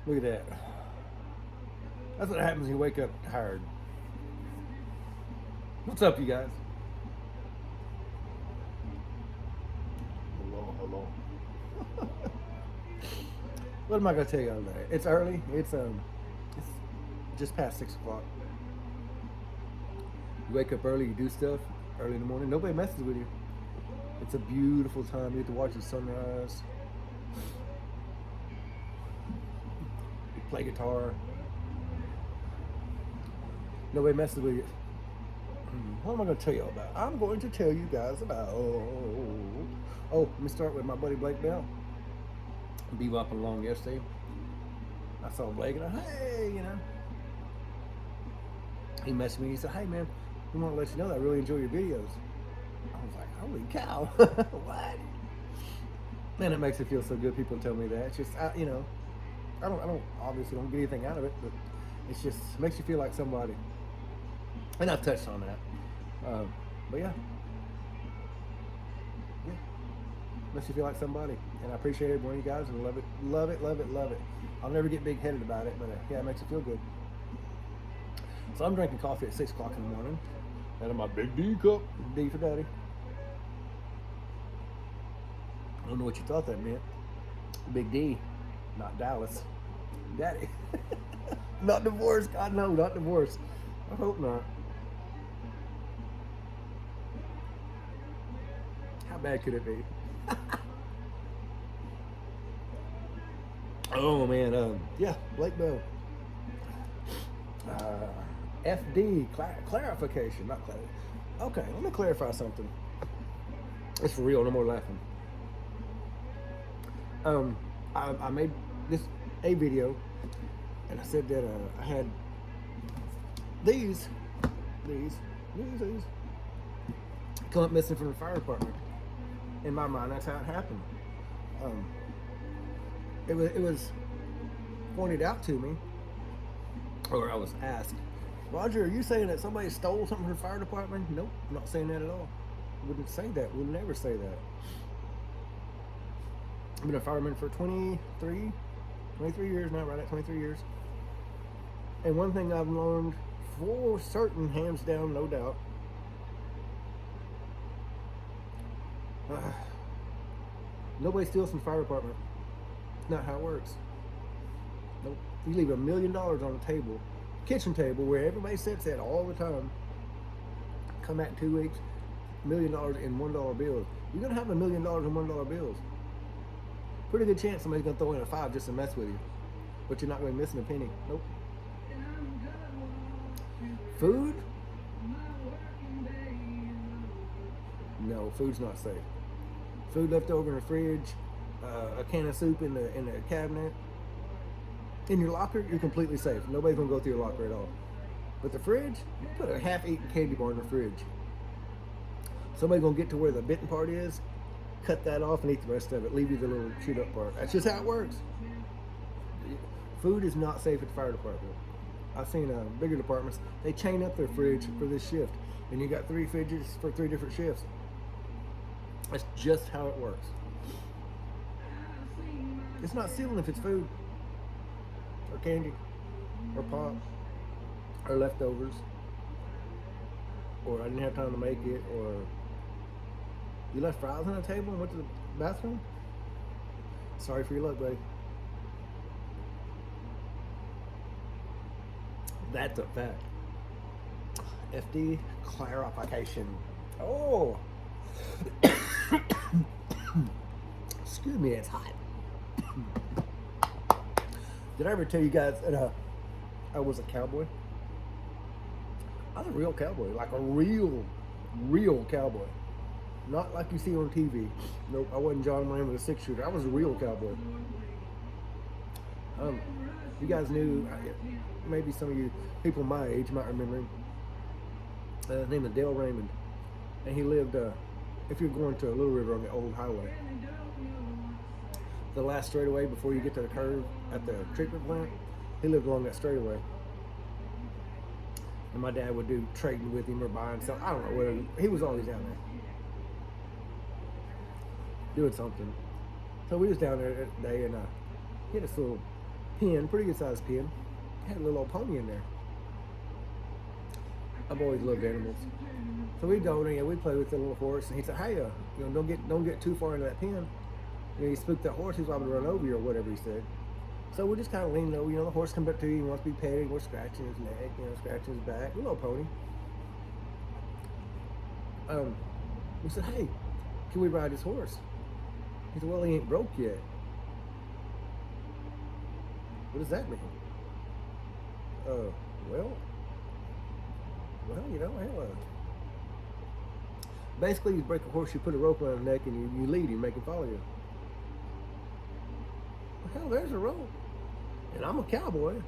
Look at that. That's what happens when you wake up tired. What's up, you guys? Hello, hello. What am I gonna tell you today? It's early. It's just past 6 o'clock. You wake up early. You do stuff early in the morning. Nobody messes with you. It's a beautiful time. You get to watch the sunrise. You play guitar. Nobody messes with you. What am I going to tell you about? I'm going to tell you guys about. Let me start with my buddy Blake Bell. Bebopping along yesterday. I saw Blake and hey, he messaged me. He said, "Hey man, we want to let you know that I really enjoy your videos." I was like, "Holy cow, what?" Man, it makes it feel so good. People tell me that. It's just, I don't obviously don't get anything out of it, but it's just makes you feel like somebody. And I've touched on that, but yeah, makes you feel like somebody. And I appreciate every one of you guys and love it, love it, love it, love it. I'll never get big headed about it, but yeah, it makes it feel good. So I'm drinking coffee at 6 o'clock in the morning out of my big D cup, D for daddy. I don't know what you thought that meant. Big D, not Dallas. Daddy. Not divorced. God, no, not divorced. I hope not. How bad could it be? Oh, man. Yeah, Blake Bell. FD, clarification, not clarity. Okay, let me clarify something. It's for real, no more laughing. I made a video, and I said that I had these come up missing from the fire department. In my mind, that's how it happened. It was pointed out to me, or I was asked, "Roger, are you saying that somebody stole something from the fire department?" Nope, I'm not saying that at all. Wouldn't say that. Would never say that. I've been a fireman for 23 years now, right at 23 years. And one thing I've learned for certain, hands down, no doubt, nobody steals from the fire department. It's not how it works. Nope. You leave $1 million on the table, kitchen table, where everybody sits at all the time. Come back in 2 weeks, $1 million in $1 bills. You're gonna have $1 million in $1 bills. Pretty good chance somebody's gonna throw in a 5 just to mess with you, but you're not gonna be missing a penny. Nope. Food? No, food's not safe. Food left over in the fridge, a can of soup in the cabinet, in your locker, you're completely safe. Nobody's gonna go through your locker at all. But the fridge, you put a half-eaten candy bar in the fridge. Somebody's gonna get to where the bitten part is, cut that off and eat the rest of it. Leave you the little chewed up part. That's just how it works. Food is not safe at the fire department. I've seen bigger departments, they chain up their fridge for this shift. And you got 3 fridges for 3 different shifts. That's just how it works. It's not sealing if it's food, or candy, or pop, or leftovers, or I didn't have time to make it, or you left fries on the table and went to the bathroom. Sorry for your luck, buddy. That's a fact. FD clarification. Oh. Excuse me, it's hot. Did I ever tell you guys that I was a cowboy? I was a real cowboy, like a real cowboy. Not like you see on TV. Nope, I wasn't John Wayne with a 6-shooter. I was a real cowboy. You guys knew, maybe some of you people my age might remember him. His name is Dale Raymond. And he lived, if you're going to Little River on the old highway, the last straightaway before you get to the curve at the treatment plant, he lived along that straightaway. And my dad would do trading with him or buying something. I don't know where. He was always down there doing something. So we was down there that day, and he had this little pen, pretty good sized pen. Had a little old pony in there. I've always loved animals. So we'd go in there, we'd play with the little horse, and he said, "Hey, don't get too far into that pen. You spook that horse, he's liable to run over you," or whatever he said. So we just kind of leaned over. The horse comes up to you, he wants to be petted, we're scratching his neck, scratching his back. A little pony. We said, "Hey, can we ride this horse?" He said, "Well, he ain't broke yet." What does that mean? Well, hell, basically, you break a horse, you put a rope around his neck, and you lead him, make him follow you. Well, hell, there's a rope, and I'm a cowboy.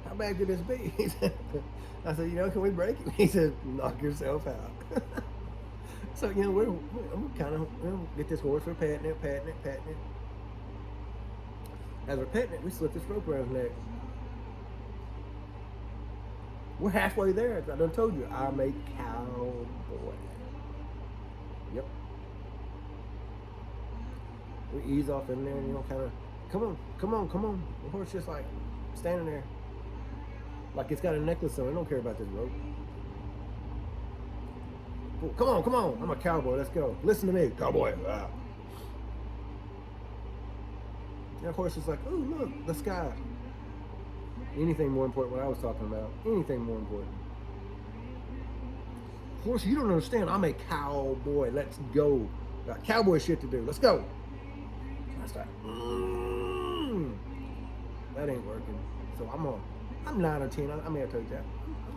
How bad could this be? I said, "Can we break it?" He said, "Knock yourself out." So, I'm kind of, get this horse, we're patting it. As we're petting it, we slip this rope around his neck. We're halfway there. I done told you, I'm a cowboy. Yep. We ease off in there and, kind of, come on. The horse just like standing there. Like it's got a necklace on it. I don't care about this rope. Come on. I'm a cowboy. Let's go. Listen to me, cowboy. Ah. That horse is like, "Oh, look, the sky." Anything more important what I was talking about. Anything more important. Horse, you don't understand. I'm a cowboy. Let's go. Got cowboy shit to do. Let's go. I start, that ain't working. So I'm 9 or 10. I told you that.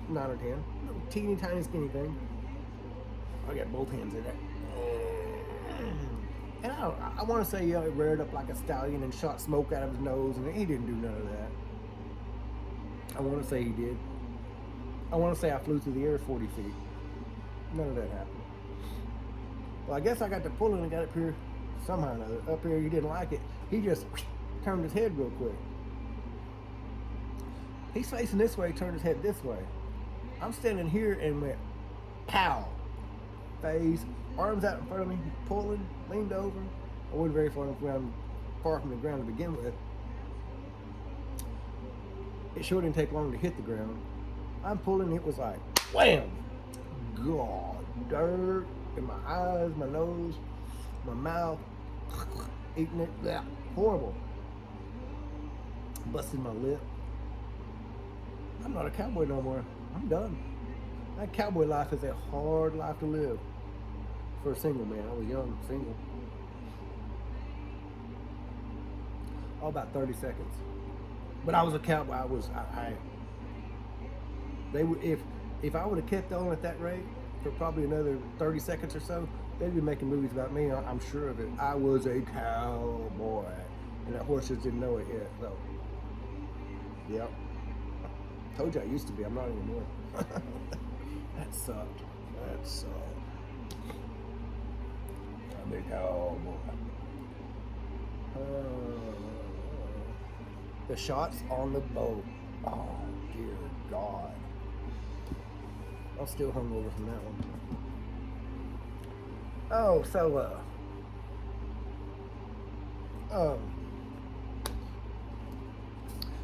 I'm 9 or 10. I'm a teeny tiny skinny thing. I got both hands in it. And I want to say he reared up like a stallion and shot smoke out of his nose, and he didn't do none of that. I want to say he did. I want to say I flew through the air 40 feet. None of that happened. Well, I guess I got to pulling and got up here somehow or another. Up here, he didn't like it. He just turned his head real quick. He's facing this way, turned his head this way. I'm standing here and went, pow. Face, arms out in front of me, pulling, leaned over. I wasn't very far from the ground to begin with. It sure didn't take long to hit the ground. I'm pulling, it was like, wham! God, dirt in my eyes, my nose, my mouth, eating it, yeah, horrible. Busted my lip. I'm not a cowboy no more. I'm done. That cowboy life is a hard life to live for a single man. I was young, single. All about 30 seconds. But I was a cowboy. They would, if I would have kept on at that rate for probably another 30 seconds or so, they'd be making movies about me. I'm sure of it. I was a cowboy, and that horse just didn't know it yet. So, yep. Told you I used to be. I'm not anymore. That sucked. I'm a cowboy. The shots on the boat. Oh, dear God. I'm still hungover from that one. Oh, so,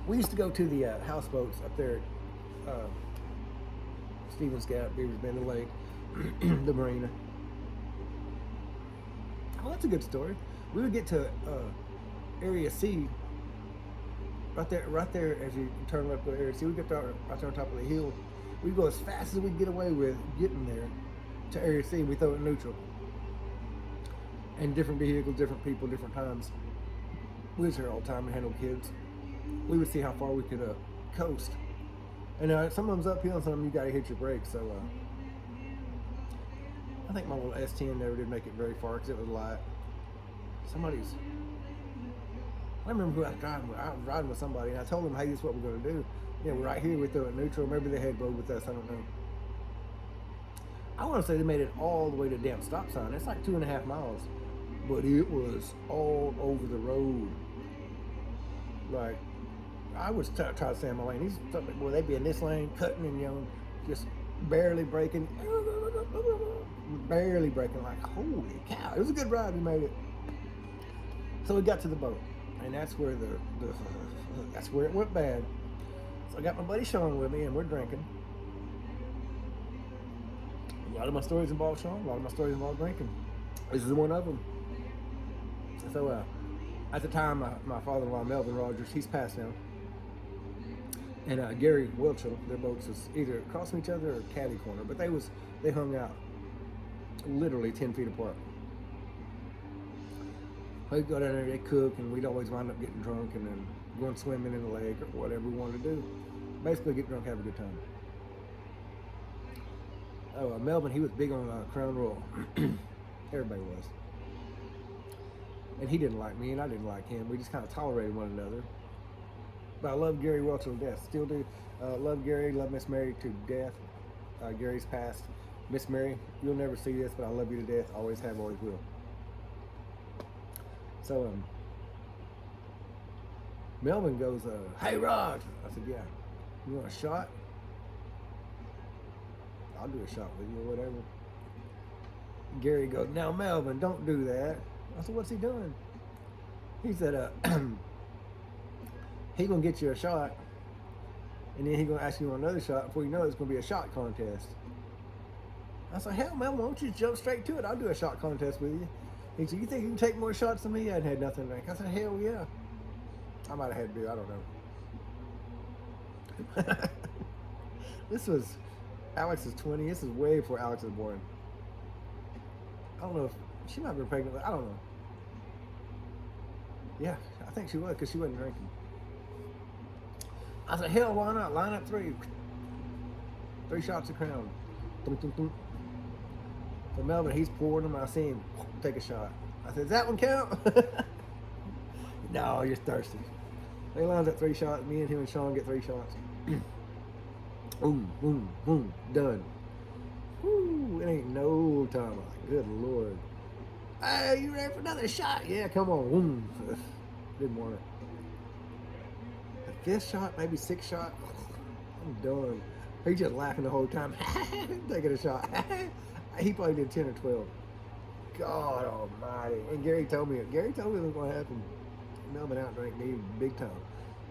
we used to go to the houseboats up there at Stevens Gap, Beavers Bend, the lake, the marina. Oh, that's a good story. We would get to Area C, right there as you turn up to Area C. We'd get right there on top of the hill. We'd go as fast as we could get away with getting there to Area C. We throw it in neutral. And different vehicles, different people, different times. We was here all the time and had no kids. We would see how far we could coast. And some of them's uphill and some of them you gotta hit your brakes. So I think my little S10 never did make it very far because it was light. I remember who I was driving with. I was riding with somebody and I told them, "Hey, this is what we're gonna do. We're right here, we throw it neutral." Maybe they had rode with us, I don't know. I want to say they made it all the way to the damn stop sign. It's like 2.5 miles. But it was all over the road. Like, I was trying to stay in my lane. They'd be in this lane, cutting and, just barely braking. Barely braking, like, holy cow. It was a good ride, we made it. So we got to the boat. and that's where that's where it went bad. So I got my buddy Sean with me, and we're drinking. A lot of my stories involve Sean. A lot of my stories involve drinking. This is one of them. So at the time, my father-in-law Melvin Rogers, he's passed now, and Gary Wilchel, their boats was either across from each other or caddy corner, but they hung out literally 10 feet apart. We'd go down there, they'd cook, and we'd always wind up getting drunk and then going swimming in the lake or whatever we wanted to do. Basically, get drunk, have a good time. Oh, Melvin, he was big on Crown Royal. Everybody was. And he didn't like me, and I didn't like him. We just kind of tolerated one another. But I love Gary Welchel to death. Still do. Love Gary, love Miss Mary to death. Gary's passed. Miss Mary, you'll never see this, but I love you to death. Always have, always will. So, Melvin goes, hey, Rod. I said, yeah. You want a shot? I'll do a shot with you or whatever. Gary goes, now, Melvin, don't do that. I said, what's he doing? He said, he gonna get you a shot, and then he gonna ask you on another shot. Before you know it, it's gonna be a shot contest. I said, hell, man, why don't you jump straight to it? I'll do a shot contest with you. He said, you think you can take more shots than me? I hadn't had nothing to drink. I said, hell yeah. I might have had beer, I don't know. This was Alex's 20. This is way before Alex was born. I don't know if she might have been pregnant. I don't know. Yeah, I think she was, because she wasn't drinking. I said, hell, why not? Line up 3. 3 shots of Crown. Dum, dum, dum. So Melvin, he's pouring them. I see him take a shot. I said, does that one count? No, you're thirsty. They lined up 3 shots. Me and him and Sean get 3 shots. Boom, boom, boom. Done. Woo, it ain't no time. I'm like, good Lord. Hey, you ready for another shot? Yeah, come on. Boom. Didn't want it. The 5th shot, maybe 6th shot. I'm done. He's just laughing the whole time. Taking a shot. He probably did 10 or 12. God almighty. And Gary told me it was going to happen. Melvin outdrank me big time.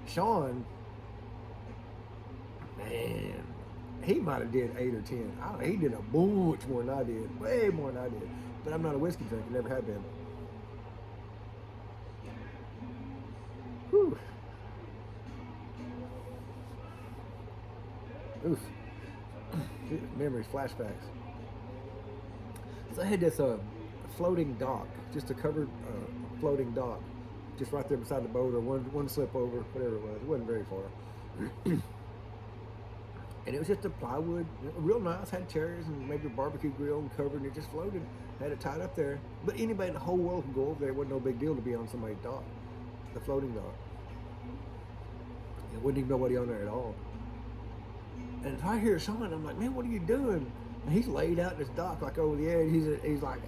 Sean, man, he might have did 8 or 10. He did a bunch more than I did. Way more than I did. But I'm not a whiskey drinker. Never have been. Whew. Oof. Memories, flashbacks. So I had this floating dock, just a covered floating dock, just right there beside the boat, or one slip over, whatever it was. It wasn't very far. And it was just a plywood, real nice, had chairs and maybe a barbecue grill and covered, and it just floated. Had it tied up there. But anybody in the whole world could go over there. It wasn't no big deal to be on somebody's dock, the floating dock. There wasn't even nobody on there at all. And if I hear Sean, I'm like, man, what are you doing? And he's laid out in his dock, like over the edge. He's like,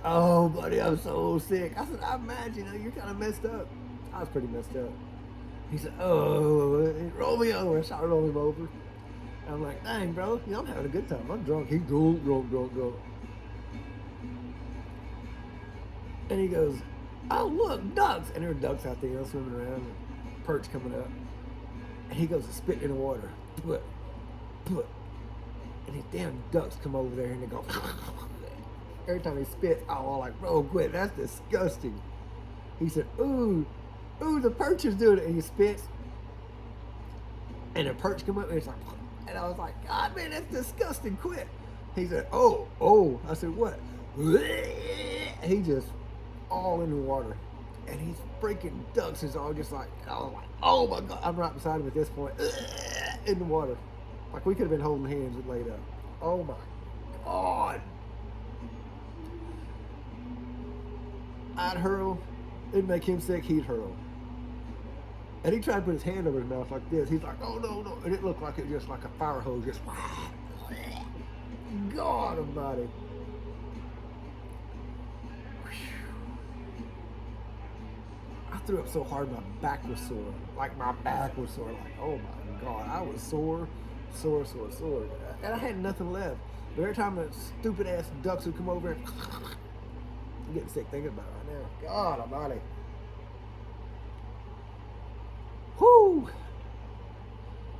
oh, buddy, I'm so sick. I said, I imagine, you're kind of messed up. I was pretty messed up. He said, oh, roll me over. So I rolled him over. And I'm like, dang, bro, I'm having a good time. I'm drunk. He's drunk. And he goes, oh, look, ducks. And there are ducks out there, swimming around, and perch coming up. And he goes to spit in the water. Put. And these damn ducks come over there and they go, every time he spits, I'm like, bro, quit. That's disgusting. He said, ooh, the perch is doing it. And he spits. And the perch come up and it's like, and I was like, God, man, that's disgusting. Quit. He said, oh. I said, what? He just all in the water. And these freaking ducks is all just like, oh my God. I'm right beside him at this point. In the water. Like we could have been holding hands and laid up. Oh my God. I'd hurl. It'd make him sick, he'd hurl. And he tried to put his hand over his mouth like this. He's like, oh no. And it looked like it was just like a fire hose. Just, God almighty. I threw up so hard my back was sore. Like my back was sore. Like, oh my God. I was sore. And I had nothing left. But every time that stupid ass ducks would come over, I'm getting sick thinking about it right now. God almighty. Whoo!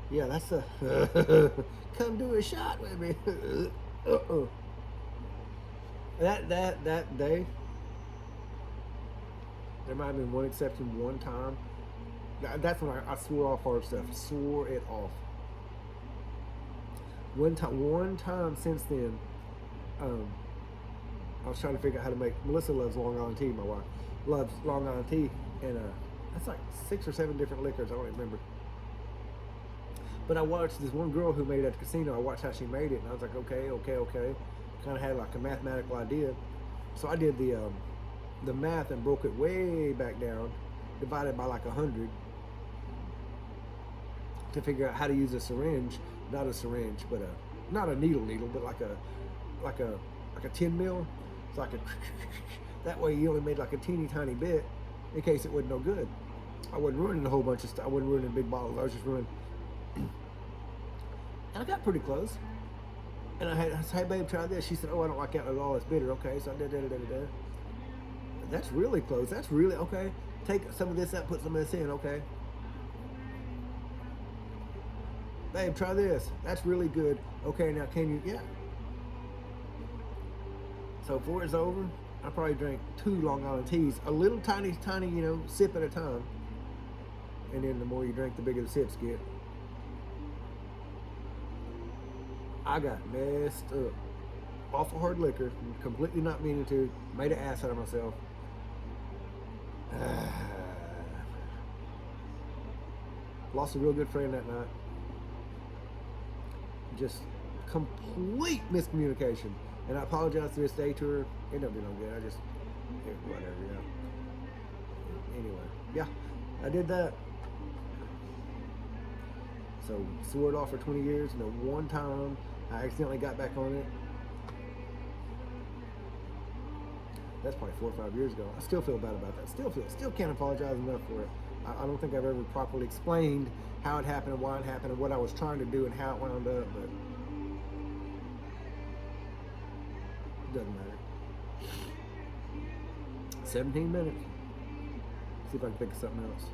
Yeah, that's a come do a shot with me. That day, there might have been one exception one time. That's when I swore off hard stuff. Swore it off. One time since then, um, I was trying to figure out how to make. Melissa loves Long Island tea. My wife loves Long Island tea, and that's like 6 or 7 different liquors. I don't remember. But I watched this one girl who made it at the casino. I watched how she made it, and I was like, okay. Kind of had like a mathematical idea, so I did the math and broke it way back down, divided by like 100, to figure out how to use a syringe, not a syringe, but not a needle, but like a 10 mil. It's like a that way you only made like a teeny tiny bit in case it wasn't no good. I wasn't ruining a whole bunch of stuff. I wasn't ruining big bottles. I was just ruining. And I got pretty close. And I said, hey babe, try this. She said, oh, I don't like that at all. It's bitter. Okay, so I did. That's really close. That's really okay. Take some of this out, put some of this in. Okay. Babe, try this. That's really good. Okay, now can you? Yeah. So before it's over, I probably drank 2 Long Island teas, a little tiny, sip at a time. And then the more you drink, the bigger the sips get. I got messed up. Awful hard liquor, completely not meaning to. Made an ass out of myself. Lost a real good friend that night. Just complete miscommunication. And I apologize to this day to her. It don't do no good. I just, whatever, Anyway, yeah, I did that. So, swore it off for 20 years, and then one time I accidentally got back on it. That's probably 4 or 5 years ago. I still feel bad about that. Still can't apologize enough for it. I don't think I've ever properly explained how it happened and why it happened and what I was trying to do and how it wound up, but it doesn't matter. 17 minutes. See if I can think of something else.